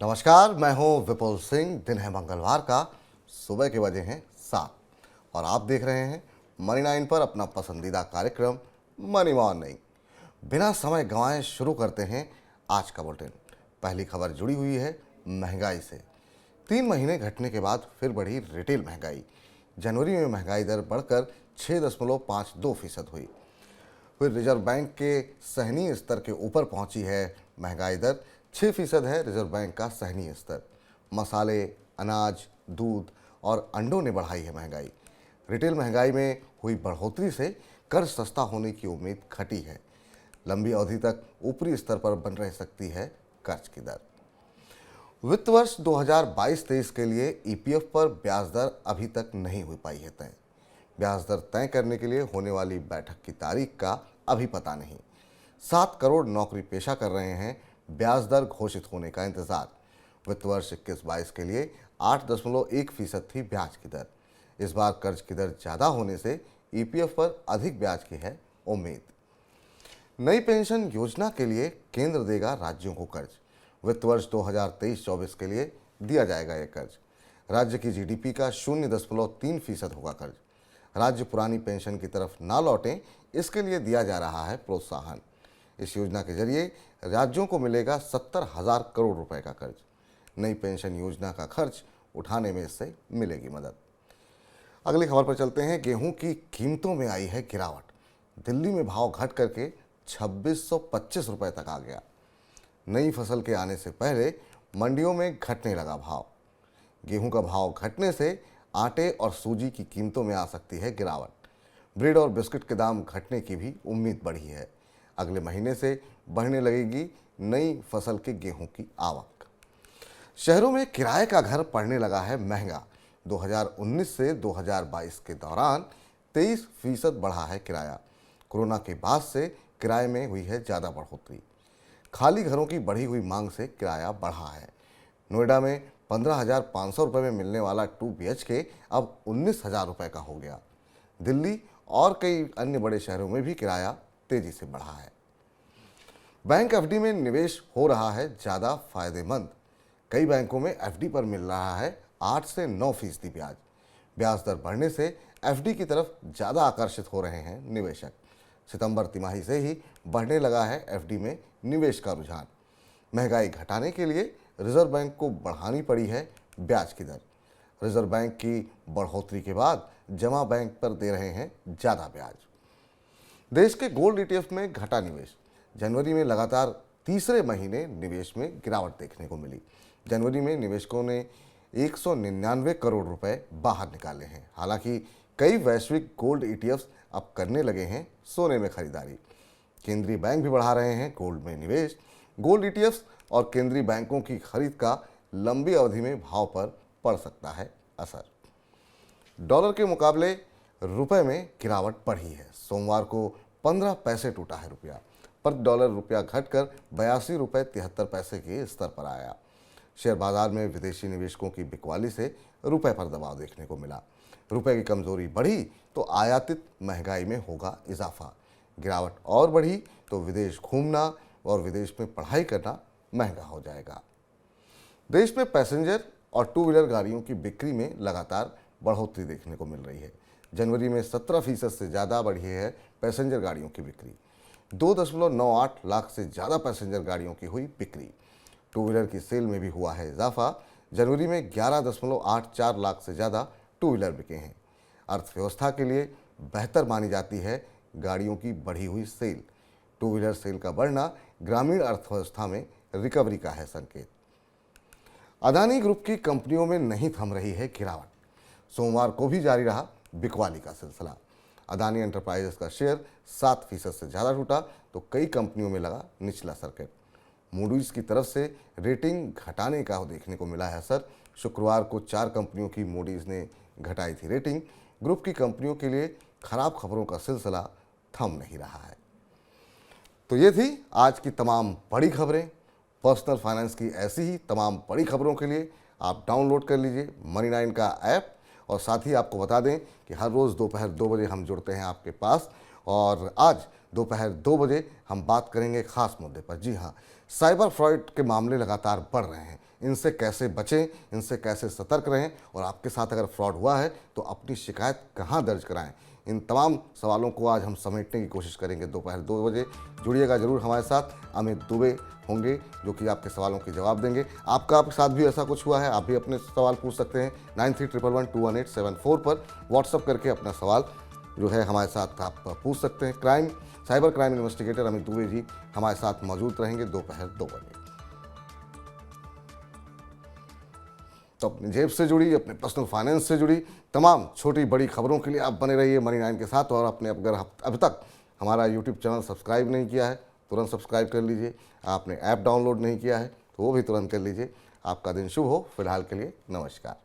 नमस्कार, मैं हूं विपुल सिंह। दिन है मंगलवार का, सुबह के बजे हैं 7 और आप देख रहे हैं मनी 9 पर अपना पसंदीदा कार्यक्रम मनी मॉर्निंग। बिना समय गंवाए शुरू करते हैं आज का बुलेटिन। पहली खबर जुड़ी हुई है महंगाई से। 3 महीने घटने के बाद फिर बढ़ी रिटेल महंगाई। जनवरी में महंगाई दर बढ़कर 6.52% हुई। फिर रिजर्व बैंक के सहनीय स्तर के ऊपर पहुंची है महंगाई दर। 6% है रिजर्व बैंक का सहनीय स्तर। मसाले, अनाज, दूध और अंडों ने बढ़ाई है महंगाई। रिटेल महंगाई में हुई बढ़ोतरी से कर्ज सस्ता होने की उम्मीद घटी है। लंबी अवधि तक ऊपरी स्तर पर बन रह सकती है कर्ज की दर। वित्त वर्ष 2022-23 के लिए ईपीएफ पर ब्याज दर अभी तक नहीं हो पाई है तय। ब्याज दर तय करने के लिए होने वाली बैठक की तारीख का अभी पता नहीं। 7 करोड़ नौकरी पेशा कर रहे हैं ब्याज दर घोषित होने का इंतजार। वित्त वर्ष 21-22 के लिए 8.1% थी ब्याज की दर। इस बार कर्ज की दर ज़्यादा होने से ईपीएफ पर अधिक ब्याज की है उम्मीद। नई पेंशन योजना के लिए केंद्र देगा राज्यों को कर्ज। वित्त वर्ष 2023-24 के लिए दिया जाएगा यह कर्ज। राज्य की जीडीपी का 0.3% होगा कर्ज। राज्य पुरानी पेंशन की तरफ ना लौटें, इसके लिए दिया जा रहा है प्रोत्साहन। इस योजना के जरिए राज्यों को मिलेगा 70,000 करोड़ रुपए का कर्ज। नई पेंशन योजना का खर्च उठाने में इससे मिलेगी मदद। अगली खबर पर चलते हैं। गेहूं की कीमतों में आई है गिरावट। दिल्ली में भाव घट करके 2625 रुपए तक आ गया। नई फसल के आने से पहले मंडियों में घटने लगा भाव। गेहूं का भाव घटने से आटे और सूजी की कीमतों में आ सकती है गिरावट। ब्रेड और बिस्किट के दाम घटने की भी उम्मीद बढ़ी है। अगले महीने से बढ़ने लगेगी नई फसल के गेहूं की आवक। शहरों में किराए का घर पड़ने लगा है महंगा। 2019 से 2022 के दौरान 23% बढ़ा है किराया। कोरोना के बाद से किराए में हुई है ज़्यादा बढ़ोतरी। खाली घरों की बढ़ी हुई मांग से किराया बढ़ा है। नोएडा में 15,500 रुपये में मिलने वाला 2 BHK अब 19,000 रुपये का हो गया। दिल्ली और कई अन्य बड़े शहरों में भी किराया तेजी से बढ़ा है। बैंक एफडी में निवेश हो रहा है ज़्यादा फायदेमंद। कई बैंकों में एफडी पर मिल रहा है 8 से 9% ब्याज। ब्याज दर बढ़ने से एफडी की तरफ ज़्यादा आकर्षित हो रहे हैं निवेशक। सितंबर तिमाही से ही बढ़ने लगा है एफडी में निवेश का रुझान। महंगाई घटाने के लिए रिजर्व बैंक को बढ़ानी पड़ी है ब्याज की दर। रिजर्व बैंक की बढ़ोतरी के बाद जमा बैंक पर दे रहे हैं ज़्यादा ब्याज। देश के गोल्ड ईटीएफ में घटा निवेश। जनवरी में लगातार तीसरे महीने निवेश में गिरावट देखने को मिली। जनवरी में निवेशकों ने 199 करोड़ रुपए बाहर निकाले हैं। हालांकि कई वैश्विक गोल्ड ईटीएफ्स अब करने लगे हैं सोने में खरीदारी। केंद्रीय बैंक भी बढ़ा रहे हैं गोल्ड में निवेश। गोल्ड ईटीएफ्स और केंद्रीय बैंकों की खरीद का लंबी अवधि में भाव पर पड़ सकता है असर। डॉलर के मुकाबले रुपए में गिरावट बढ़ी है। सोमवार को 15 पैसे टूटा है रुपया। प्रति डॉलर रुपया घटकर 82 रुपये 73 पैसे के स्तर पर आया। शेयर बाजार में विदेशी निवेशकों की बिकवाली से रुपए पर दबाव देखने को मिला। रुपए की कमजोरी बढ़ी तो आयातित महंगाई में होगा इजाफा। गिरावट और बढ़ी तो विदेश घूमना और विदेश में पढ़ाई करना महंगा हो जाएगा। देश में पैसेंजर और 2 व्हीलर गाड़ियों की बिक्री में लगातार बढ़ोतरी देखने को मिल रही है। जनवरी में 17% से ज़्यादा बढ़ी है पैसेंजर गाड़ियों की बिक्री। 2.98 लाख से ज़्यादा पैसेंजर गाड़ियों की हुई बिक्री। 2 व्हीलर की सेल में भी हुआ है इजाफा। जनवरी में 11.84 लाख से ज़्यादा 2 व्हीलर बिके हैं। अर्थव्यवस्था के लिए बेहतर मानी जाती है गाड़ियों की बढ़ी हुई सेल। 2 व्हीलर सेल का बढ़ना ग्रामीण अर्थव्यवस्था में रिकवरी का है संकेत। अदानी ग्रुप की कंपनियों में नहीं थम रही है गिरावट। सोमवार को भी जारी रहा बिकवाली का सिलसिला। अदानी एंटरप्राइजेस का शेयर 7% से ज़्यादा टूटा तो कई कंपनियों में लगा निचला सर्किट। मूडीज की तरफ से रेटिंग घटाने का देखने को मिला है असर। शुक्रवार को 4 कंपनियों की मूडीज ने घटाई थी रेटिंग। ग्रुप की कंपनियों के लिए खराब खबरों का सिलसिला थम नहीं रहा है। तो ये थी आज की तमाम बड़ी खबरें। पर्सनल फाइनेंस की ऐसी ही तमाम बड़ी खबरों के लिए आप डाउनलोड कर लीजिए मनी 9 का ऐप। और साथ ही आपको बता दें कि हर रोज़ दोपहर 2 बजे हम जुड़ते हैं आपके पास। और आज दोपहर 2 बजे हम बात करेंगे खास मुद्दे पर। जी हाँ, साइबर फ्रॉड के मामले लगातार बढ़ रहे हैं। इनसे कैसे बचें, इनसे कैसे सतर्क रहें और आपके साथ अगर फ्रॉड हुआ है तो अपनी शिकायत कहाँ दर्ज कराएं। इन तमाम सवालों को आज हम समेटने की कोशिश करेंगे। दोपहर 2 बजे जुड़िएगा जरूर हमारे साथ। अमित दुबे होंगे जो कि आपके सवालों के जवाब देंगे। आपके साथ भी ऐसा कुछ हुआ है, आप भी अपने सवाल पूछ सकते हैं 9311211874 पर व्हाट्सअप करके अपना सवाल जो है हमारे साथ आप पूछ सकते हैं। Cyber crime investigator Amit Dubey ji हमारे साथ मौजूद रहेंगे दोपहर 2 बजे। तो अपनी जेब से जुड़ी, अपने पर्सनल फाइनेंस से जुड़ी तमाम छोटी बड़ी खबरों के लिए आप बने रहिए मनी 9 के साथ। और अपने अगर अब तक हमारा यूट्यूब चैनल सब्सक्राइब नहीं किया है तुरंत सब्सक्राइब कर लीजिए। आपने ऐप डाउनलोड नहीं किया है तो वो भी तुरंत कर लीजिए। आपका दिन शुभ हो। फिलहाल के लिए नमस्कार।